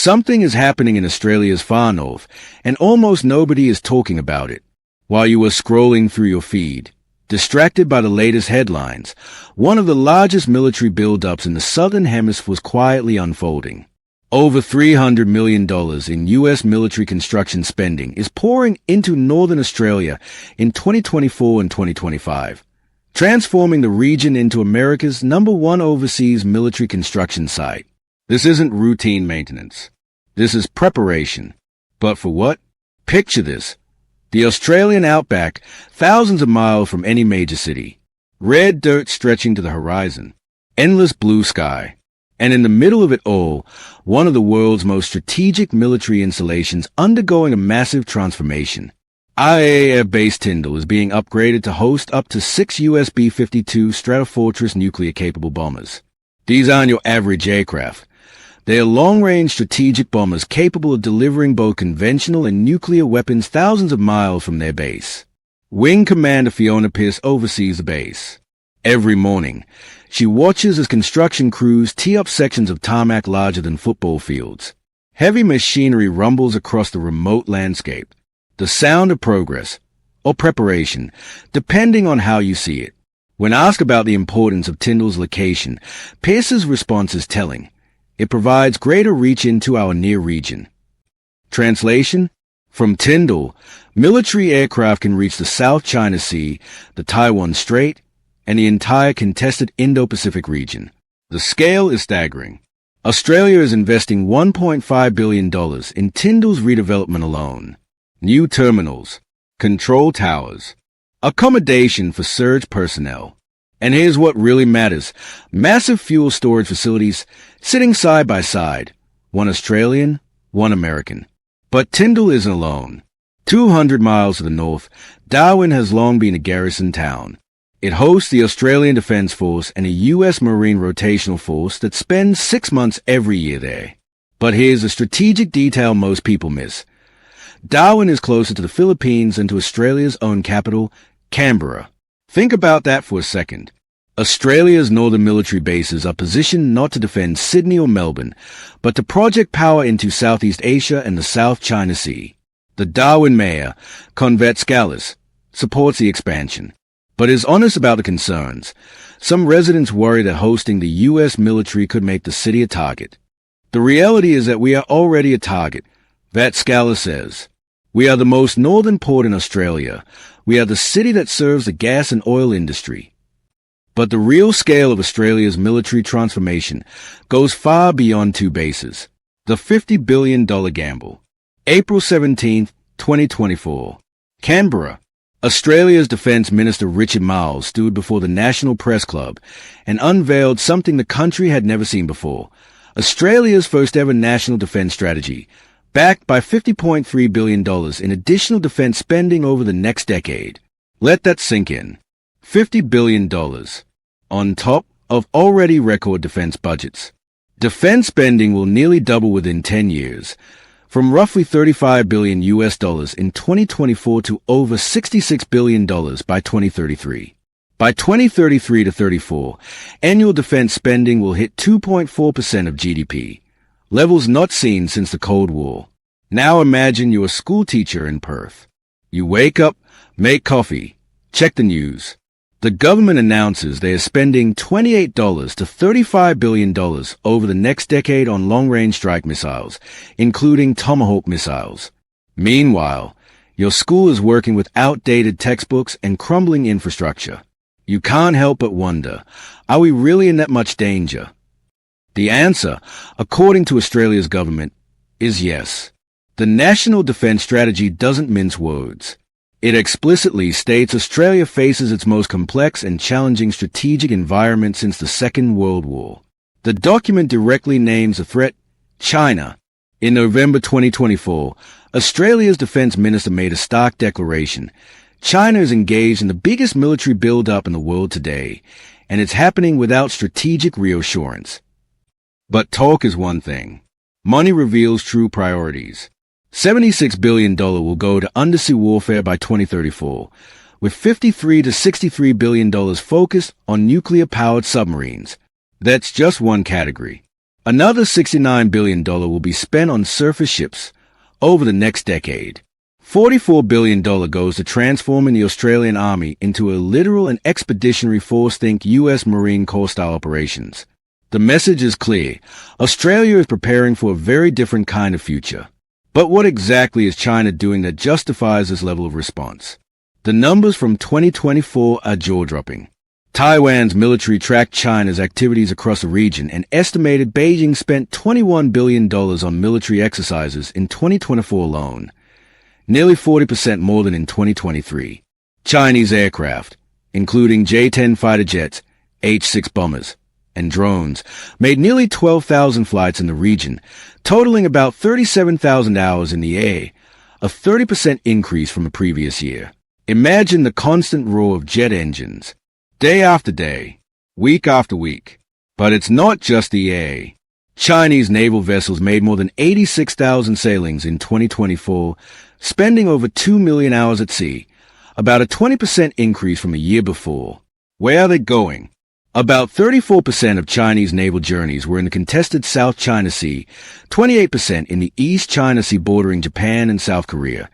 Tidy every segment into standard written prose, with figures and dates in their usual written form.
Something is happening in Australia's far north, and almost nobody is talking about it. While you are scrolling through your feed, distracted by the latest headlines, one of the largest military buildups in the Southern Hemisphere was quietly unfolding. Over $300 million in U.S. military construction spending is pouring into Northern Australia in 2024 and 2025, transforming the region into America's #1 overseas military construction site. This isn't routine maintenance. This is preparation. But for what? Picture this. The Australian outback, thousands of miles from any major city. Red dirt stretching to the horizon. Endless blue sky. And in the middle of it all, one of the world's most strategic military installations undergoing a massive transformation. RAAF Base Tindal is being upgraded to host up to 6 US B-52 Stratofortress nuclear-capable bombers. These aren't your average aircraft. They are long-range strategic bombers capable of delivering both conventional and nuclear weapons thousands of miles from their base. Wing Commander Fiona Pearce oversees the base. Every morning, she watches as construction crews tee up sections of tarmac larger than football fields. Heavy machinery rumbles across the remote landscape. The sound of progress, or preparation, depending on how you see it. When asked about the importance of Tindal's location, Pearce's response is telling. It provides greater reach into our near region. Translation? From Tindal, military aircraft can reach the South China Sea, the Taiwan Strait, and the entire contested Indo-Pacific region. The scale is staggering. Australia is investing $1.5 billion in Tindal's redevelopment alone. New terminals, control towers, accommodation for surge personnel. And here's what really matters. Massive fuel storage facilities sitting side by side. One Australian, one American. But Tindal isn't alone. 200 miles to the north, Darwin has long been a garrison town. It hosts the Australian Defence Force and a U.S. Marine rotational force that spends 6 months every year there. But here's a strategic detail most people miss. Darwin is closer to the Philippines than to Australia's own capital, Canberra. Think about that for a second. Australia's northern military bases are positioned not to defend Sydney or Melbourne, but to project power into Southeast Asia and the South China Sea. The Darwin mayor, Convet Scalise, supports the expansion, but is honest about the concerns. Some residents worry that hosting the U.S. military could make the city a target. The reality is that we are already a target, Vatskala says. We are the most northern port in Australia. We are the city that serves the gas and oil industry. But the real scale of Australia's military transformation goes far beyond 2 bases. The $50 billion gamble. April 17, 2024. Canberra. Australia's Defence Minister Richard Marles stood before the National Press Club and unveiled something the country had never seen before. Australia's first ever national defence strategy, backed by $50.3 billion in additional defense spending over the next decade. Let that sink in. $50 billion. On top of already record defense budgets. Defense spending will nearly double within 10 years, from roughly $35 billion in 2024 to over $66 billion by 2033. By 2033 to 34, annual defense spending will hit 2.4% of GDP. Levels not seen since the Cold War. Now imagine you're a school teacher in Perth. You wake up, make coffee, check the news. The government announces they are spending $28 to $35 billion over the next decade on long-range strike missiles, including Tomahawk missiles. Meanwhile, your school is working with outdated textbooks and crumbling infrastructure. You can't help but wonder, are we really in that much danger? The answer, according to Australia's government, is yes. The National Defence Strategy doesn't mince words. It explicitly states Australia faces its most complex and challenging strategic environment since the Second World War. The document directly names the threat, China. In November 2024, Australia's Defence Minister made a stark declaration. China is engaged in the biggest military build-up in the world today, and it's happening without strategic reassurance. But talk is one thing. Money reveals true priorities. $76 billion will go to undersea warfare by 2034, with $53 to $63 billion focused on nuclear-powered submarines. That's just one category. Another $69 billion will be spent on surface ships over the next decade. $44 billion goes to transforming the Australian Army into a literal and expeditionary force, think U.S. Marine Corps-style operations. The message is clear. Australia is preparing for a very different kind of future. But what exactly is China doing that justifies this level of response? The numbers from 2024 are jaw-dropping. Taiwan's military tracked China's activities across the region and estimated Beijing spent $21 billion on military exercises in 2024 alone, nearly 40% more than in 2023. Chinese aircraft, including J-10 fighter jets, H-6 bombers, and drones, made nearly 12,000 flights in the region, totaling about 37,000 hours in the air, a 30% increase from the previous year. Imagine the constant roar of jet engines, day after day, week after week. But it's not just the air. Chinese naval vessels made more than 86,000 sailings in 2024, spending over 2 million hours at sea, about a 20% increase from a year before. Where are they going? About 34% of Chinese naval journeys were in the contested South China Sea, 28% in the East China Sea bordering Japan and South Korea,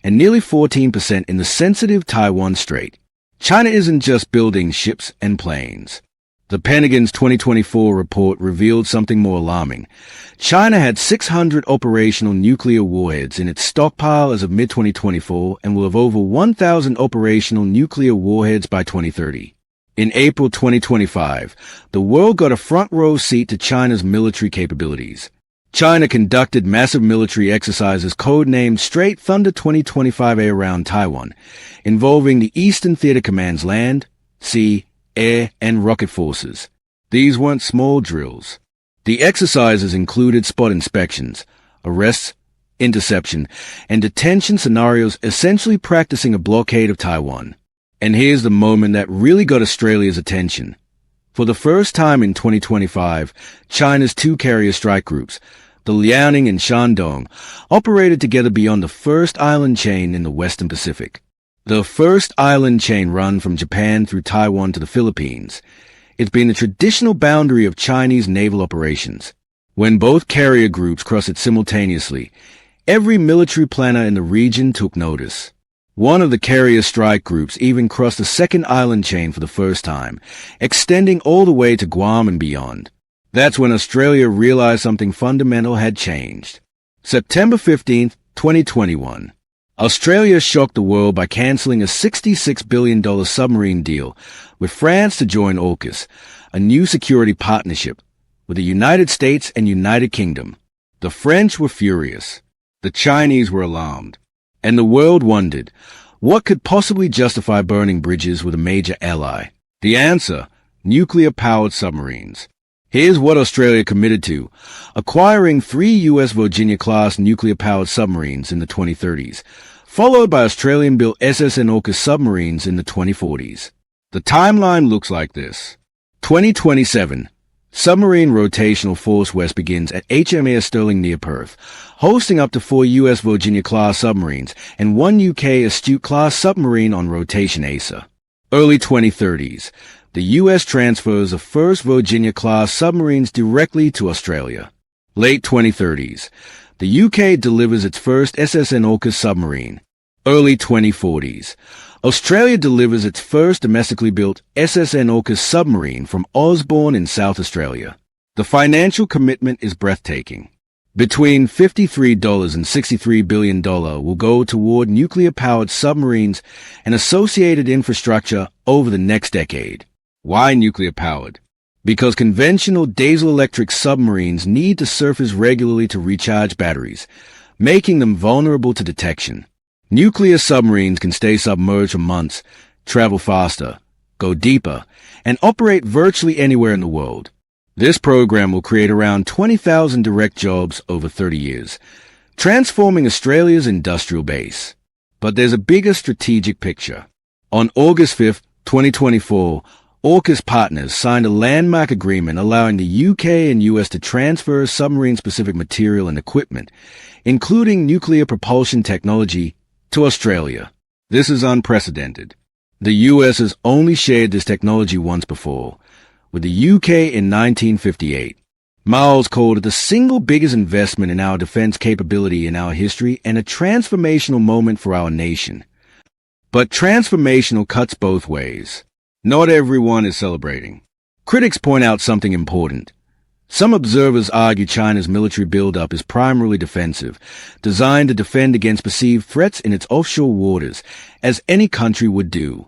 and nearly 14% in the sensitive Taiwan Strait. China isn't just building ships and planes. The Pentagon's 2024 report revealed something more alarming. China had 600 operational nuclear warheads in its stockpile as of mid-2024 and will have over 1,000 operational nuclear warheads by 2030. In April 2025, the world got a front-row seat to China's military capabilities. China conducted massive military exercises codenamed Straight Thunder 2025A around Taiwan, involving the Eastern Theater Command's land, sea, air, and rocket forces. These weren't small drills. The exercises included spot inspections, arrests, interception, and detention scenarios, essentially practicing a blockade of Taiwan. And here's the moment that really got Australia's attention. For the first time in 2025, China's two carrier strike groups, the Liaoning and Shandong, operated together beyond the first island chain in the Western Pacific. The first island chain run from Japan through Taiwan to the Philippines. It's been the traditional boundary of Chinese naval operations. When both carrier groups crossed it simultaneously, every military planner in the region took notice. One of the carrier strike groups even crossed the second island chain for the first time, extending all the way to Guam and beyond. That's when Australia realized something fundamental had changed. September 15, 2021. Australia shocked the world by cancelling a $66 billion submarine deal with France to join AUKUS, a new security partnership with the United States and United Kingdom. The French were furious. The Chinese were alarmed. And the world wondered, what could possibly justify burning bridges with a major ally? The answer, nuclear-powered submarines. Here's what Australia committed to: acquiring 3 U.S. Virginia-class nuclear-powered submarines in the 2030s, followed by Australian-built SSN AUKUS submarines in the 2040s. The timeline looks like this. 2027. Submarine Rotational Force West begins at HMAS Sterling near Perth, hosting up to 4 U.S. Virginia-class submarines and 1 UK Astute-class submarine on rotation ASA. Early 2030s. The U.S. transfers the first Virginia-class submarines directly to Australia. Late 2030s. The UK delivers its first SSN AUKUS submarine. Early 2040s. Australia delivers its first domestically built SSN AUKUS submarine from Osborne in South Australia. The financial commitment is breathtaking. Between $53 and $63 billion will go toward nuclear-powered submarines and associated infrastructure over the next decade. Why nuclear-powered? Because conventional diesel-electric submarines need to surface regularly to recharge batteries, making them vulnerable to detection. Nuclear submarines can stay submerged for months, travel faster, go deeper, and operate virtually anywhere in the world. This program will create around 20,000 direct jobs over 30 years, transforming Australia's industrial base. But there's a bigger strategic picture. On August 5, 2024, AUKUS partners signed a landmark agreement allowing the UK and US to transfer submarine-specific material and equipment, including nuclear propulsion technology, to Australia. This is unprecedented. The US has only shared this technology once before, with the UK in 1958. Miles called it the single biggest investment in our defense capability in our history and a transformational moment for our nation. But transformational cuts both ways. Not everyone is celebrating. Critics point out something important. Some observers argue China's military buildup is primarily defensive, designed to defend against perceived threats in its offshore waters, as any country would do.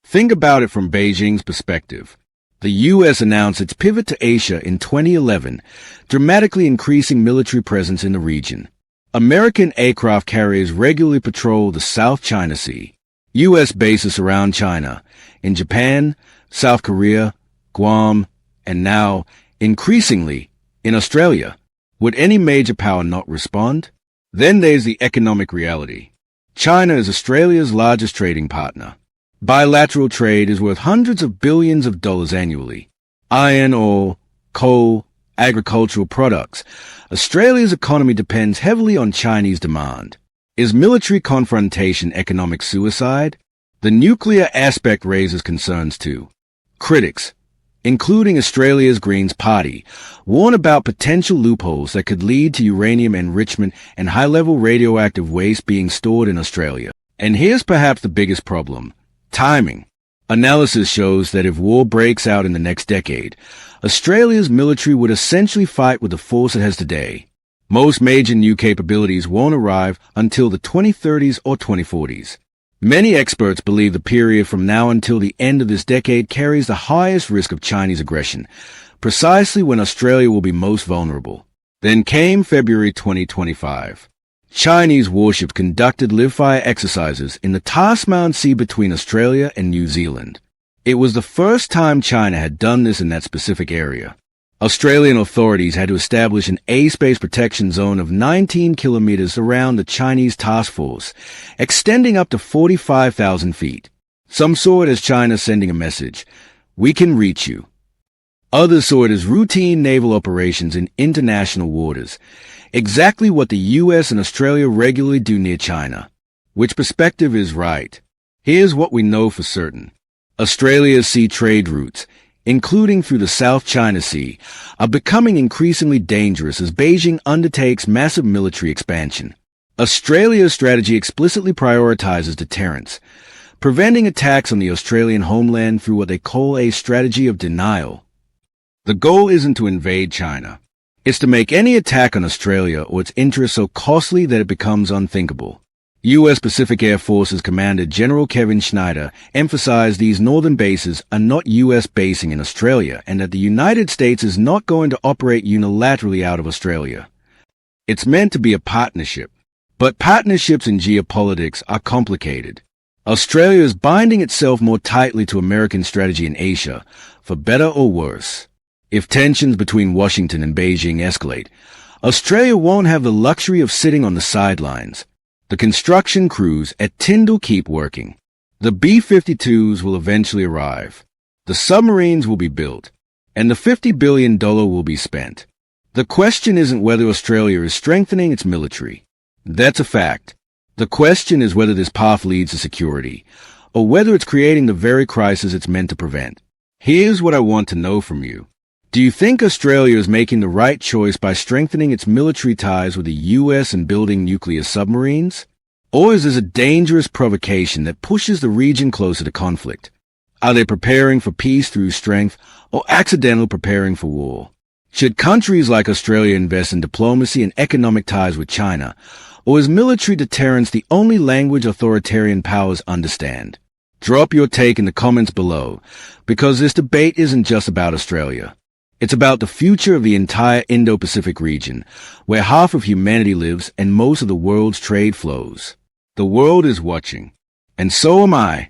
Think about it from Beijing's perspective. The U.S. announced its pivot to Asia in 2011, dramatically increasing military presence in the region. American aircraft carriers regularly patrol the South China Sea. U.S. bases around China, in Japan, South Korea, Guam, and now, increasingly, in Australia. Would any major power not respond? Then there's the economic reality. China is Australia's largest trading partner. Bilateral trade is worth hundreds of billions of dollars annually. Iron ore, coal, agricultural products. Australia's economy depends heavily on Chinese demand. Is military confrontation economic suicide? The nuclear aspect raises concerns too. Critics, including Australia's Greens Party, warn about potential loopholes that could lead to uranium enrichment and high-level radioactive waste being stored in Australia. And here's perhaps the biggest problem. Timing. Analysis shows that if war breaks out in the next decade, Australia's military would essentially fight with the force it has today. Most major new capabilities won't arrive until the 2030s or 2040s. Many experts believe the period from now until the end of this decade carries the highest risk of Chinese aggression, precisely when Australia will be most vulnerable. Then came February 2025. Chinese warships conducted live-fire exercises in the Tasman Sea between Australia and New Zealand. It was the first time China had done this in that specific area. Australian authorities had to establish an airspace protection zone of 19 kilometers around the Chinese task force, extending up to 45,000 feet. Some saw it as China sending a message, "We can reach you." Others saw it as routine naval operations in international waters, exactly what the U.S. and Australia regularly do near China. Which perspective is right? Here's what we know for certain. Australia's sea trade routes, including through the South China Sea, are becoming increasingly dangerous as Beijing undertakes massive military expansion. Australia's strategy explicitly prioritizes deterrence, preventing attacks on the Australian homeland through what they call a strategy of denial. The goal isn't to invade China. It's to make any attack on Australia or its interests so costly that it becomes unthinkable. U.S. Pacific Air Forces Commander General Kevin Schneider emphasized these northern bases are not U.S. basing in Australia and that the United States is not going to operate unilaterally out of Australia. It's meant to be a partnership. But partnerships in geopolitics are complicated. Australia is binding itself more tightly to American strategy in Asia, for better or worse. If tensions between Washington and Beijing escalate, Australia won't have the luxury of sitting on the sidelines. The construction crews at Tindal keep working. The B-52s will eventually arrive. The submarines will be built, and the $50 billion will be spent. The question isn't whether Australia is strengthening its military. That's a fact. The question is whether this path leads to security, or whether it's creating the very crisis it's meant to prevent. Here's what I want to know from you. Do you think Australia is making the right choice by strengthening its military ties with the U.S. and building nuclear submarines? Or is this a dangerous provocation that pushes the region closer to conflict? Are they preparing for peace through strength or accidentally preparing for war? Should countries like Australia invest in diplomacy and economic ties with China, or is military deterrence the only language authoritarian powers understand? Drop your take in the comments below, because this debate isn't just about Australia. It's about the future of the entire Indo-Pacific region, where half of humanity lives and most of the world's trade flows. The world is watching, and so am I.